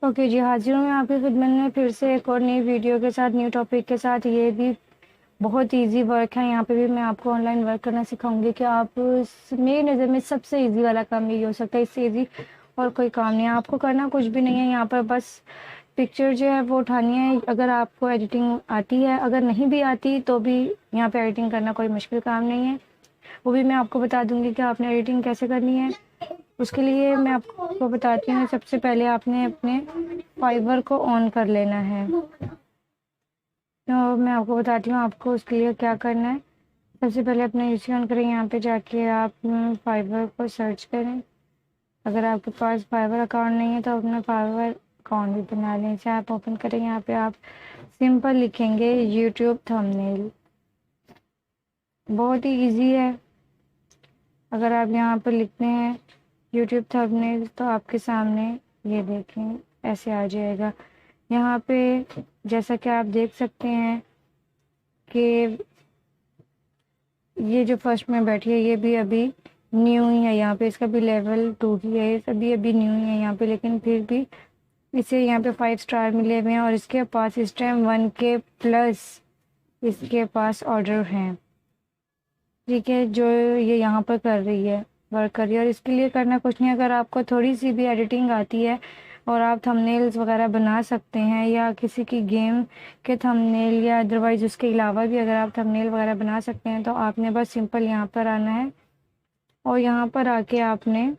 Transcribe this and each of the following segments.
Okay जी, हाजिर हूँ मैं आपकी खिदमत में फिर से एक और नई वीडियो के साथ, न्यू टॉपिक के साथ। ये भी बहुत इजी वर्क है। यहाँ पे भी मैं आपको ऑनलाइन वर्क करना सिखाऊंगी कि आप मेरी नज़र में सबसे इजी वाला काम यही हो सकता है। इससे इजी और कोई काम नहीं है। आपको करना कुछ भी नहीं है। यहाँ पर बस पिक्चर जो है वो उठानी है। अगर आपको एडिटिंग आती है, अगर नहीं भी आती तो भी यहाँ पे एडिटिंग करना कोई मुश्किल काम नहीं है। वो भी मैं आपको बता दूंगी कि आपने एडिटिंग कैसे करनी है। उसके लिए मैं आपको बताती हूँ, सबसे पहले आपने अपने फाइवर को ऑन कर लेना है। तो मैं आपको बताती हूँ आपको उसके लिए क्या करना है। सबसे पहले अपना यूसी ऑन करें। यहाँ पे जाके आप फाइवर को सर्च करें। अगर आपके पास फाइवर अकाउंट नहीं है तो अपना फाइवर अकाउंट भी बना लें। इसे आप ओपन करें। यहाँ पे आप सिंपल लिखेंगे यूट्यूब थंबनेल। बहुत ही ईजी है। अगर आप यहाँ पर लिखते हैं यूट्यूब थंबनेल तो आपके सामने ये देखें ऐसे आ जाएगा। यहाँ पे जैसा कि आप देख सकते हैं कि ये जो फर्स्ट में बैठी है ये भी अभी न्यू ही है। यहाँ पे इसका भी लेवल 2 ही है। ये सभी अभी न्यू ही है यहाँ पे, लेकिन फिर भी इसे यहाँ पे 5 स्टार मिले हुए हैं और इसके पास इस टाइम 1K प्लस इसके पास ऑर्डर हैं। ठीक है, जो ये यहाँ पर कर रही है, वर्क कर रही है। और इसके लिए करना कुछ नहीं। अगर आपको थोड़ी सी भी एडिटिंग आती है और आप थंबनेल्स वगैरह बना सकते हैं, या किसी की गेम के थंबनेल या अदरवाइज उसके अलावा भी अगर आप थंबनेल वगैरह बना सकते हैं, तो आपने बस सिंपल यहाँ पर आना है और यहाँ पर आके आपने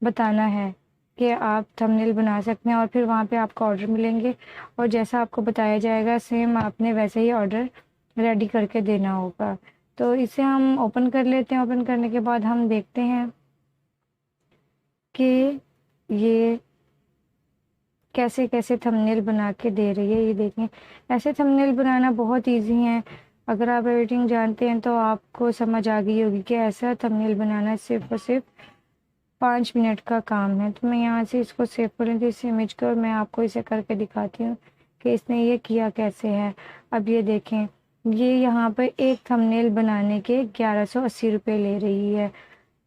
बताना है कि आप थंबनेल बना सकते हैं। और फिर वहाँ पे आपको ऑर्डर मिलेंगे और जैसा आपको बताया जाएगा सेम आपने वैसे ही ऑर्डर रेडी करके देना होगा। तो इसे हम ओपन कर लेते हैं। ओपन करने के बाद हम देखते हैं कि ये कैसे कैसे थंबनेल बना के दे रही है। ये देखें, ऐसे थंबनेल बनाना बहुत इजी है। अगर आप एडिटिंग जानते हैं तो आपको समझ आ गई होगी कि ऐसा थंबनेल बनाना सिर्फ और सिर्फ 5 मिनट का काम है। तो मैं यहाँ से इसको सेव कर लेती हूँ इस इमेज को और मैं आपको इसे करके दिखाती हूँ कि इसने ये किया कैसे है। अब ये देखें, ये यहाँ पर एक थंबनेल बनाने के 1180 रुपये ले रही है।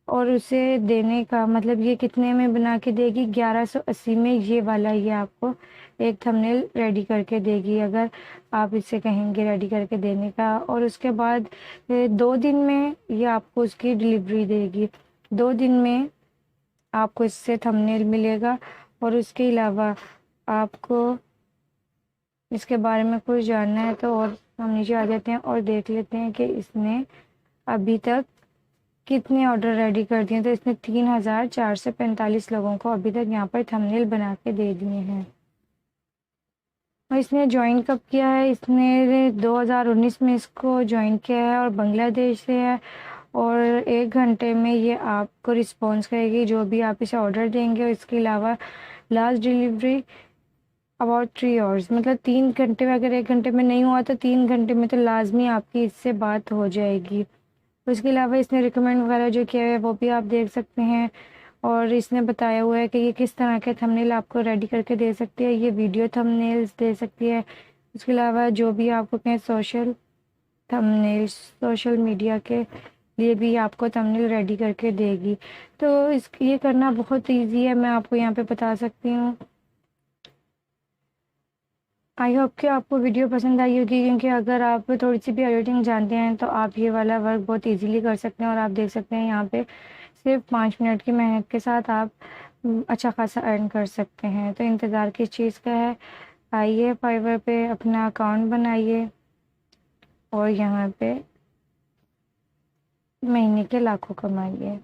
और उसे देने का मतलब ये कितने में बना के देगी? 1180 में ये वाला ये आपको एक थंबनेल रेडी करके देगी, अगर आप इससे कहेंगे रेडी करके देने का। और उसके बाद 2 दिन में ये आपको उसकी डिलीवरी देगी। 2 दिन में आपको इससे थंबनेल मिलेगा। और उसके अलावा आपको इसके बारे में कुछ जानना है तो और हम नीचे आ जाते हैं और देख लेते हैं कि इसने अभी तक कितने ऑर्डर रेडी कर दिए। तो इसने 3445 लोगों को अभी तक यहाँ पर थंबनेल बना के दे दिए हैं। और इसने ज्वाइन कब किया है? इसने 2019 में इसको ज्वाइन किया है और बांग्लादेश से है। और 1 घंटे में ये आपको रिस्पॉन्स करेगी जो भी आप इसे ऑर्डर देंगे। और इसके अलावा लास्ट डिलीवरी अबाउट 3 आवर्स, मतलब 3 घंटे में। अगर 1 घंटे में नहीं हुआ तो 3 घंटे में तो लाजमी आपकी इससे बात हो जाएगी। उसके अलावा इसने रिकमेंड वगैरह जो किया है वो भी आप देख सकते हैं। और इसने बताया हुआ है कि ये किस तरह के थंबनेल आपको रेडी करके दे सकती है। ये वीडियो थंबनेल्स दे सकती है। उसके अलावा जो भी आपको कहें सोशल थंबनेल्स, सोशल मीडिया के लिए भी आपको थंबनेल रेडी करके देगी। तो इस ये करना बहुत ईजी है, मैं आपको यहाँ पे बता सकती हूँ। आई होप कि आपको वीडियो पसंद आई होगी, क्योंकि अगर आप थोड़ी सी भी एडिटिंग जानते हैं तो आप ये वाला वर्क बहुत इजीली कर सकते हैं। और आप देख सकते हैं यहाँ पे सिर्फ 5 मिनट की मेहनत के साथ आप अच्छा खासा अर्न कर सकते हैं। तो इंतज़ार किस चीज़ का है? आइए फाइवर पे अपना अकाउंट बनाइए और यहाँ पे महीने के लाखों कमाइए।